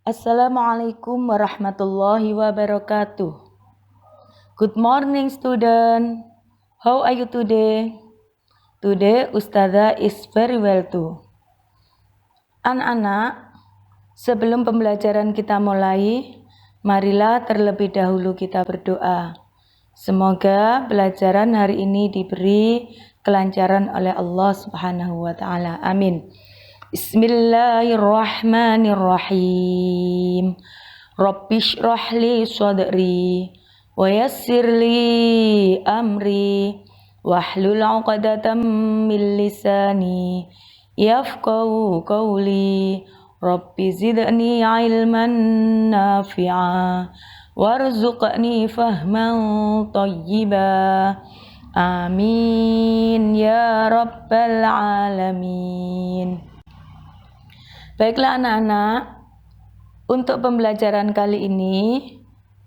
Assalamualaikum warahmatullahi wabarakatuh. Good morning student. How are you today? Today Ustazah is very well too. Anak-anak, sebelum pembelajaran kita mulai, marilah terlebih dahulu kita berdoa. Semoga pelajaran hari ini diberi kelancaran oleh Allah Subhanahu wa taala. Amin. Bismillahirrahmanirrahim. Rabbish rahli sadri wa yassirli amri wahlul 'uqdatam min lisani yafqahu qawli. Rabbi zidni ilman nafi'a warzuqni fahman thayyiba. Amin ya rabbal alamin. Baiklah anak-anak, untuk pembelajaran kali ini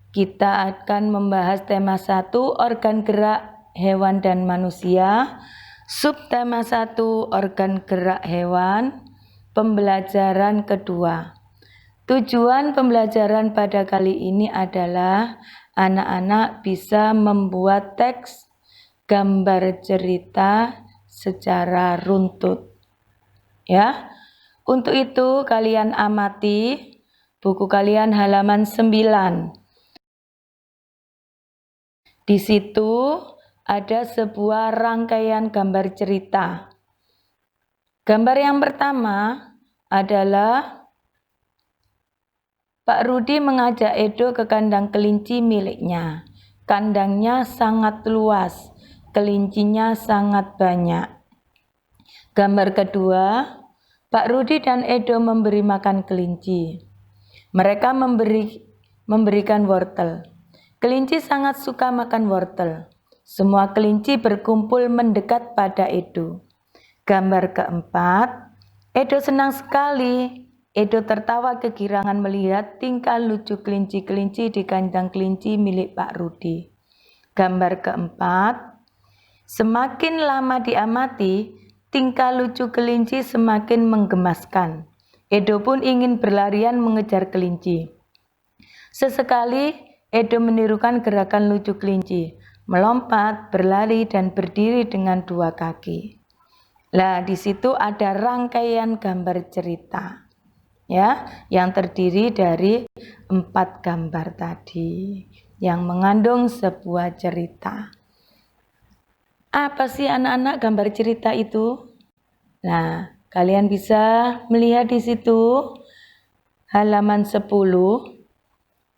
kita akan membahas tema 1, organ gerak hewan dan manusia. Subtema 1, organ gerak hewan. Pembelajaran kedua. Tujuan pembelajaran pada kali ini adalah anak-anak bisa membuat teks gambar cerita secara runtut. Ya. Untuk itu kalian amati buku kalian halaman 9. Di situ ada sebuah rangkaian gambar cerita. Gambar yang pertama adalah Pak Rudi mengajak Edo ke kandang kelinci miliknya. Kandangnya sangat luas, kelincinya sangat banyak. Gambar kedua, Pak Rudi dan Edo memberi makan kelinci. Mereka memberikan wortel. Kelinci sangat suka makan wortel. Semua kelinci berkumpul mendekat pada Edo. Gambar keempat, Edo senang sekali. Edo tertawa kegirangan melihat tingkah lucu kelinci-kelinci di kandang kelinci milik Pak Rudi. Gambar keempat, semakin lama diamati, tingkah lucu kelinci semakin menggemaskan. Edo pun ingin berlarian mengejar kelinci. Sesekali Edo menirukan gerakan lucu kelinci, melompat, berlari, dan berdiri dengan 2 kaki. Nah, di situ ada rangkaian gambar cerita, ya, yang terdiri dari 4 gambar tadi, yang mengandung sebuah cerita. Apa sih anak-anak gambar cerita itu? Nah, kalian bisa melihat di situ halaman 10.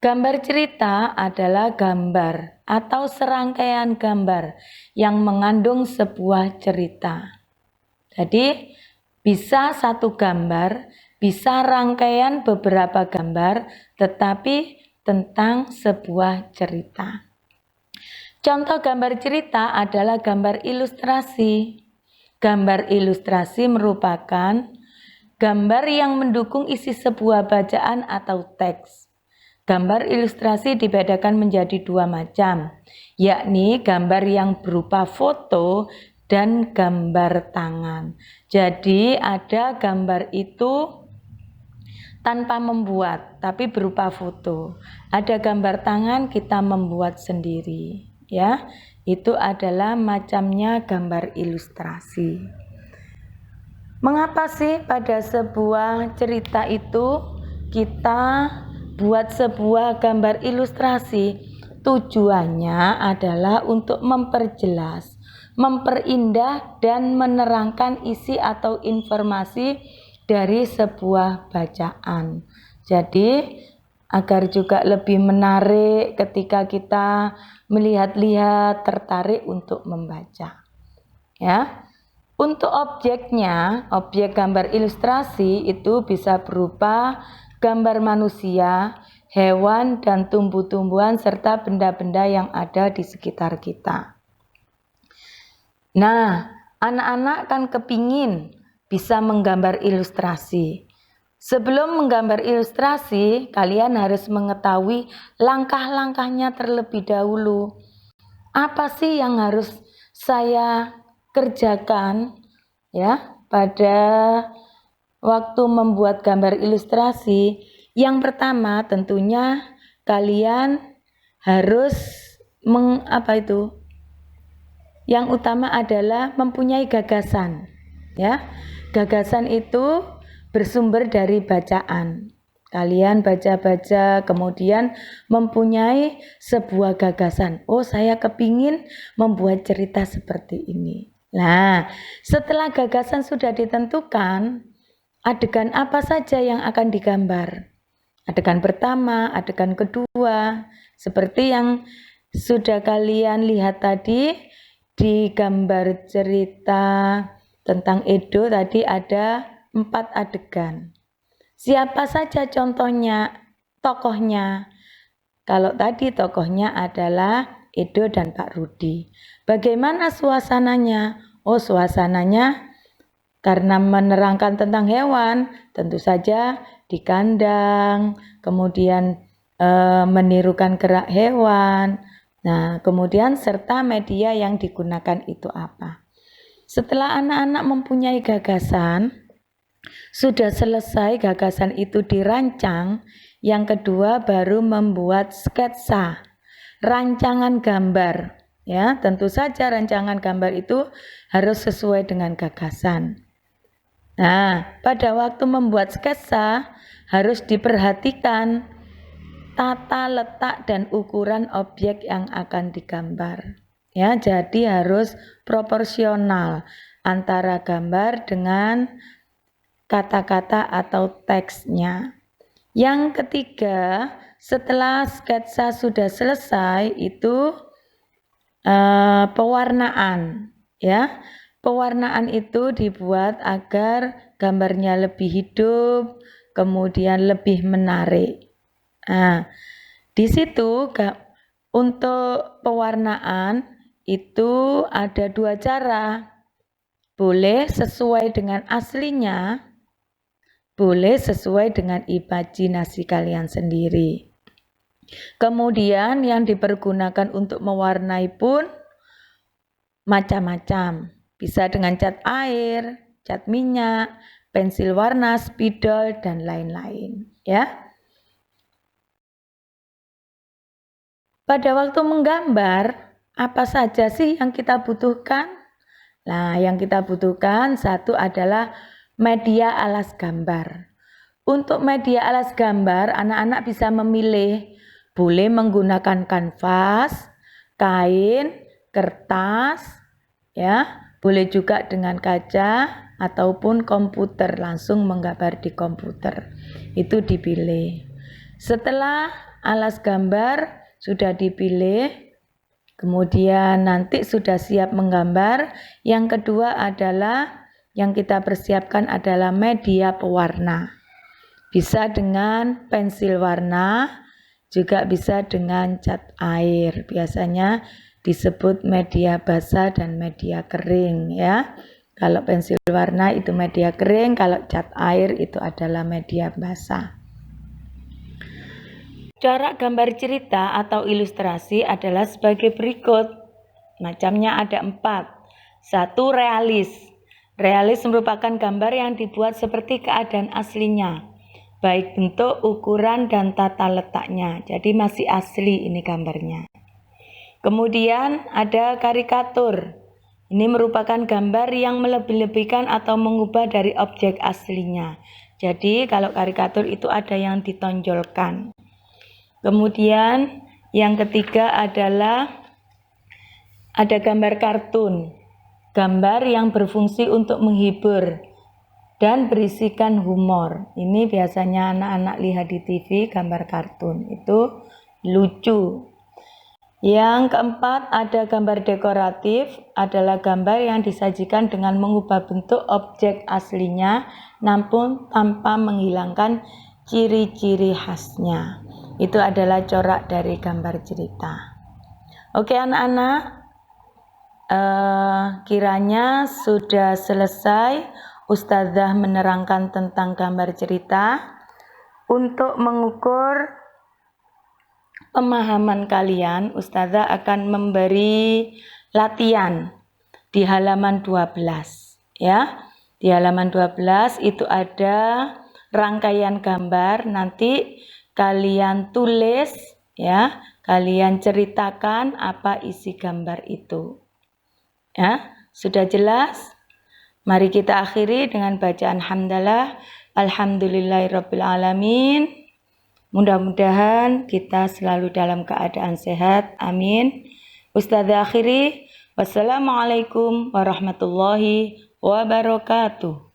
Gambar cerita adalah gambar atau serangkaian gambar yang mengandung sebuah cerita. Jadi, bisa satu gambar, bisa rangkaian beberapa gambar, tetapi tentang sebuah cerita. Contoh gambar cerita adalah gambar ilustrasi. Gambar ilustrasi merupakan gambar yang mendukung isi sebuah bacaan atau teks. Gambar ilustrasi dibedakan menjadi 2 macam, yakni gambar yang berupa foto dan gambar tangan. Jadi ada gambar itu tanpa membuat, tapi berupa foto. Ada gambar tangan kita membuat sendiri. Ya, itu adalah macamnya gambar ilustrasi. Mengapa sih pada sebuah cerita itu kita buat sebuah gambar ilustrasi? Tujuannya adalah untuk memperjelas, memperindah, dan menerangkan isi atau informasi dari sebuah bacaan. Jadi agar juga lebih menarik ketika kita melihat-lihat, tertarik untuk membaca. Ya. Untuk objeknya, objek gambar ilustrasi itu bisa berupa gambar manusia, hewan, dan tumbuh-tumbuhan serta benda-benda yang ada di sekitar kita. Nah, anak-anak kan kepingin bisa menggambar ilustrasi. Sebelum menggambar ilustrasi, kalian harus mengetahui langkah-langkahnya terlebih dahulu. Apa sih yang harus saya kerjakan ya pada waktu membuat gambar ilustrasi? Yang pertama tentunya kalian harus yang utama adalah mempunyai gagasan, ya. Gagasan itu bersumber dari bacaan. Kalian baca-baca, kemudian mempunyai sebuah gagasan. Oh, saya kepingin membuat cerita seperti ini. Nah, setelah gagasan sudah ditentukan, adegan apa saja yang akan digambar. Adegan pertama, adegan kedua, seperti yang sudah kalian lihat tadi di gambar cerita tentang Edo tadi ada 4 adegan. Siapa saja contohnya, tokohnya? Kalau tadi tokohnya adalah Edo dan Pak Rudi. Bagaimana suasananya? Oh, suasananya karena menerangkan tentang hewan, tentu saja di kandang, kemudian menirukan gerak hewan. Nah, kemudian serta media yang digunakan itu apa? Setelah anak-anak mempunyai gagasan, sudah selesai gagasan itu dirancang, yang kedua baru membuat sketsa, rancangan gambar. Ya, tentu saja rancangan gambar itu harus sesuai dengan gagasan. Nah, pada waktu membuat sketsa harus diperhatikan tata letak dan ukuran objek yang akan digambar. Ya, jadi harus proporsional antara gambar dengan kata-kata atau teksnya. Yang ketiga, setelah sketsa sudah selesai itu pewarnaan, ya. Pewarnaan itu dibuat agar gambarnya lebih hidup, kemudian lebih menarik. Nah, di situ untuk pewarnaan itu ada 2 cara. Boleh sesuai dengan aslinya, boleh sesuai dengan imajinasi kalian sendiri. Kemudian yang dipergunakan untuk mewarnai pun macam-macam. Bisa dengan cat air, cat minyak, pensil warna, spidol, dan lain-lain. Ya. Pada waktu menggambar, apa saja sih yang kita butuhkan? Nah, yang kita butuhkan satu adalah media alas gambar. Untuk media alas gambar, anak-anak bisa memilih, boleh menggunakan kanvas, kain, kertas, ya, boleh juga dengan kaca ataupun komputer, langsung menggambar di komputer. Itu dipilih. Setelah alas gambar sudah dipilih, kemudian nanti sudah siap menggambar. Yang kedua adalah yang kita persiapkan adalah media pewarna. Bisa dengan pensil warna, juga bisa dengan cat air. Biasanya disebut media basah dan media kering, ya. Kalau pensil warna itu media kering, kalau cat air itu adalah media basah. Cara gambar cerita atau ilustrasi adalah sebagai berikut. Macamnya ada 4. 1. Realis. Realis merupakan gambar yang dibuat seperti keadaan aslinya, baik bentuk, ukuran, dan tata letaknya. Jadi masih asli ini gambarnya. Kemudian ada karikatur. Ini merupakan gambar yang melebih-lebihkan atau mengubah dari objek aslinya. Jadi kalau karikatur itu ada yang ditonjolkan. Kemudian yang ketiga adalah ada gambar kartun. Gambar yang berfungsi untuk menghibur dan berisikan humor. Ini biasanya anak-anak lihat di TV gambar kartun, itu lucu. Yang keempat ada gambar dekoratif, adalah gambar yang disajikan dengan mengubah bentuk objek aslinya namun tanpa menghilangkan ciri-ciri khasnya. Itu adalah corak dari gambar cerita. Oke anak-anak, kiranya sudah selesai Ustazah menerangkan tentang gambar cerita. Untuk mengukur pemahaman kalian, Ustazah akan memberi latihan di halaman 12, ya. Di halaman 12 itu ada rangkaian gambar, nanti kalian tulis ya, kalian ceritakan apa isi gambar itu. Ya, sudah jelas? Mari kita akhiri dengan bacaan hamdalah. Alhamdulillahirabbil alamin. Mudah-mudahan kita selalu dalam keadaan sehat. Amin. Ustadzah akhiri. Wassalamualaikum warahmatullahi wabarakatuh.